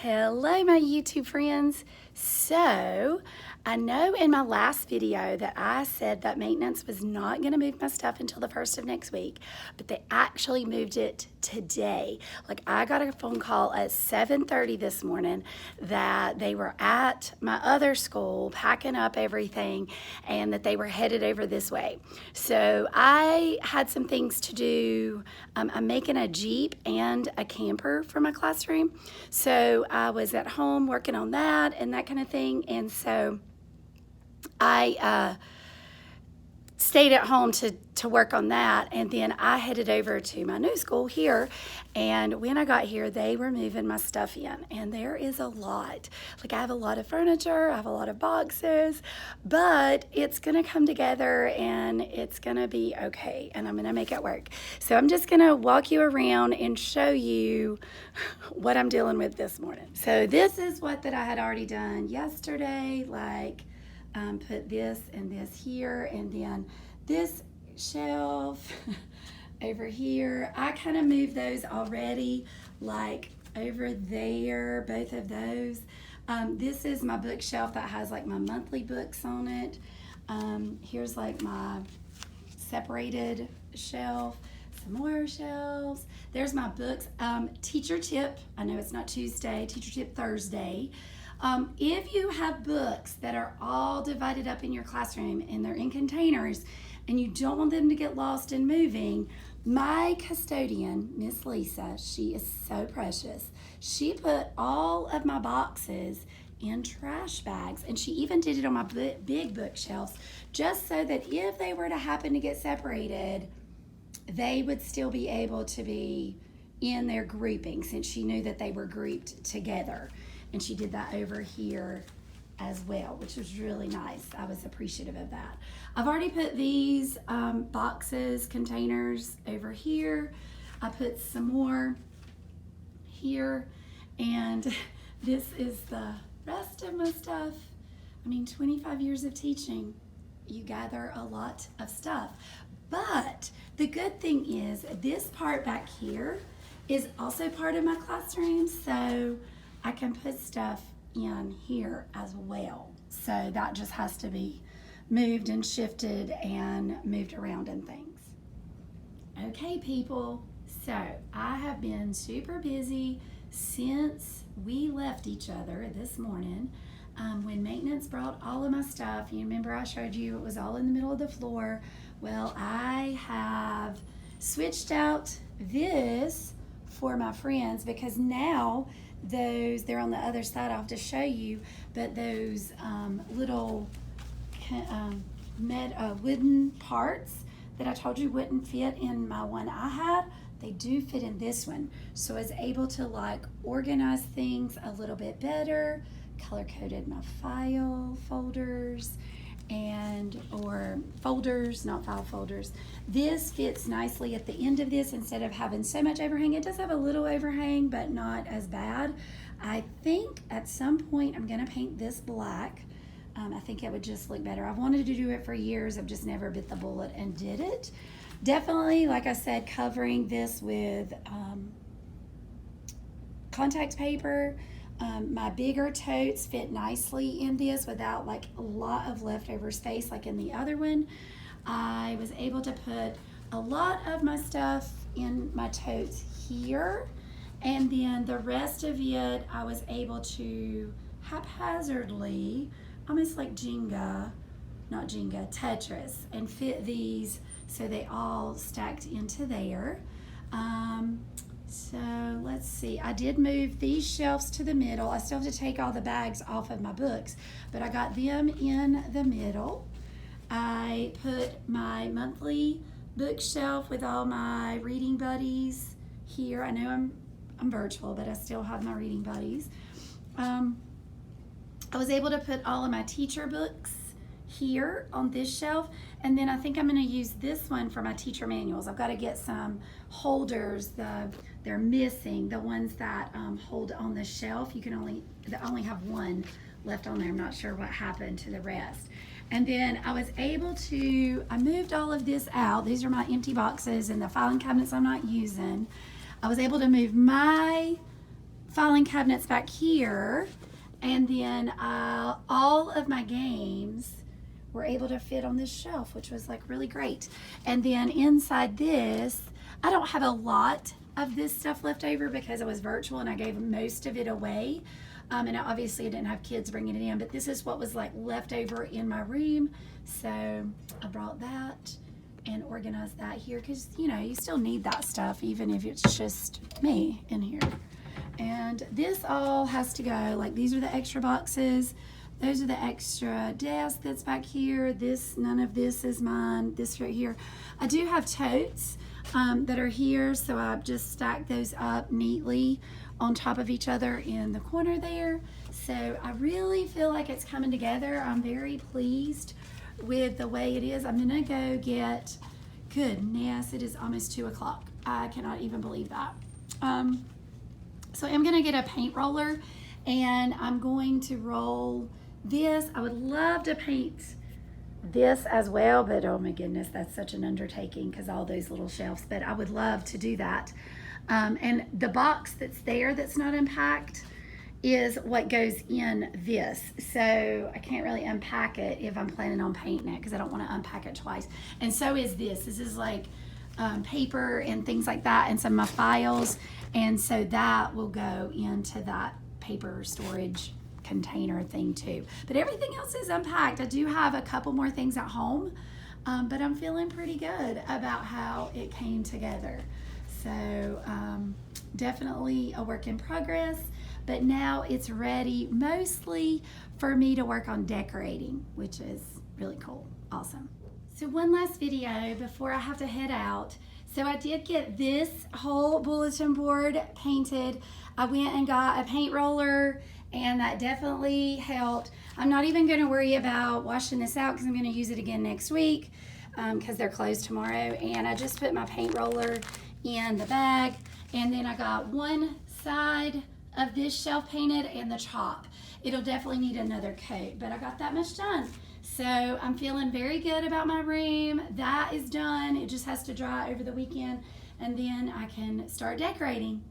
Hello, my YouTube friends. So, I know in my last video that I said that maintenance was not going to move my stuff until the 1st of next week, but they actually moved it today. Like, I got a phone call at 7:30 this morning that they were at my other school packing up everything and that they were headed over this way. So, I had some things to do. I'm making a Jeep and a camper for my classroom. So, I was at home working on that and that kind of thing. And so, I stayed at home to work on that, and then I headed over to my new school here. And when I got here, they were moving my stuff in, and there is a lot. Like, I have a lot of furniture, I have a lot of boxes, but it's gonna come together and it's gonna be okay, and I'm gonna make it work. So I'm just gonna walk you around and show you what I'm dealing with this morning. So this is what that I had already done yesterday, like put this and this here, and then this shelf over here. I kind of moved those already, like over there, both of those. This is my bookshelf that has like my monthly books on it. Here's like my separated shelf, some more shelves. There's my books. Teacher tip, I know it's not Tuesday, teacher tip Thursday. If you have books that are all divided up in your classroom and they're in containers and you don't want them to get lost in moving, my custodian, Miss Lisa, she is so precious. She put all of my boxes in trash bags, and she even did it on my big bookshelves, just so that if they were to happen to get separated, they would still be able to be in their grouping, since she knew that they were grouped together. And she did that over here as well, which was really nice. I was appreciative of that. I've already put these boxes, containers over here. I put some more here, and this is the rest of my stuff. I mean, 25 years of teaching, you gather a lot of stuff. But the good thing is this part back here is also part of my classroom, so I can put stuff in here as well. So that just has to be moved and shifted and moved around and things. Okay, people, so I have been super busy since we left each other this morning. When maintenance brought all of my stuff, you remember I showed you it was all in the middle of the floor. Well, I have switched out this for my friends, because now they're on the other side. I'll have to show you, but those little wooden parts that I told you wouldn't fit in my one I had, they do fit in this one. So I was able to like organize things a little bit better, color coded my file folders, or folders, not file folders. This fits nicely at the end of this instead of having so much overhang. It does have a little overhang, but not as bad. I think at some point I'm gonna paint this black. I think it would just look better. I've wanted to do it for years. I've just never bit the bullet and did it. Definitely, like I said, covering this with contact paper. My bigger totes fit nicely in this without like a lot of leftover space like in the other one. I was able to put a lot of my stuff in my totes here, and then the rest of it I was able to haphazardly, almost like Tetris, and fit these so they all stacked into there. So let's see, I did move these shelves to the middle. I still have to take all the bags off of my books, but I got them in the middle. I put my monthly bookshelf with all my reading buddies here. I know I'm virtual, but I still have my reading buddies. I was able to put all of my teacher books here on this shelf, and then I think I'm going to use this one for my teacher manuals. I've got to get some holders. They're missing the ones that hold on the shelf. They only have one left on there. I'm not sure what happened to the rest. And then I was able to, I moved all of this out. These are my empty boxes and the filing cabinets I'm not using. I was able to move my filing filing cabinets back here, and then all of my games were able to fit on this shelf, which was like really great. And then inside this, I don't have a lot of this stuff left over because I was virtual and I gave most of it away. And obviously I didn't have kids bringing it in, but this is what was like left over in my room. So I brought that and organized that here because, you know, you still need that stuff even if it's just me in here. And this all has to go. Like, these are the extra boxes. Those are the extra desk that's back here. This, none of this is mine. This right here. I do have totes that are here, so I've just stacked those up neatly on top of each other in the corner there. So I really feel like it's coming together. I'm very pleased with the way it is. I'm gonna go get, goodness, it is almost 2 o'clock. I cannot even believe that. So I'm gonna get a paint roller and I'm going to roll this. I would love to paint this as well, but oh my goodness, that's such an undertaking because all those little shelves, but I would love to do that. And the box that's there that's not unpacked is what goes in this. So I can't really unpack it if I'm planning on painting it because I don't want to unpack it twice. And so is this. This is like paper and things like that and some of my files. And so that will go into that paper storage container thing too. But everything else is unpacked. I do have a couple more things at home, but I'm feeling pretty good about how it came together. So definitely a work in progress, but now it's ready mostly for me to work on decorating, which is really cool. Awesome. So one last video before I have to head out. So I did get this whole bulletin board painted. I went and got a paint roller and that definitely helped. I'm not even gonna worry about washing this out because I'm gonna use it again next week because they're closed tomorrow. And I just put my paint roller in the bag, and then I got one side of this shelf painted and the top. It'll definitely need another coat, but I got that much done. So I'm feeling very good about my room. That is done. It just has to dry over the weekend, and then I can start decorating.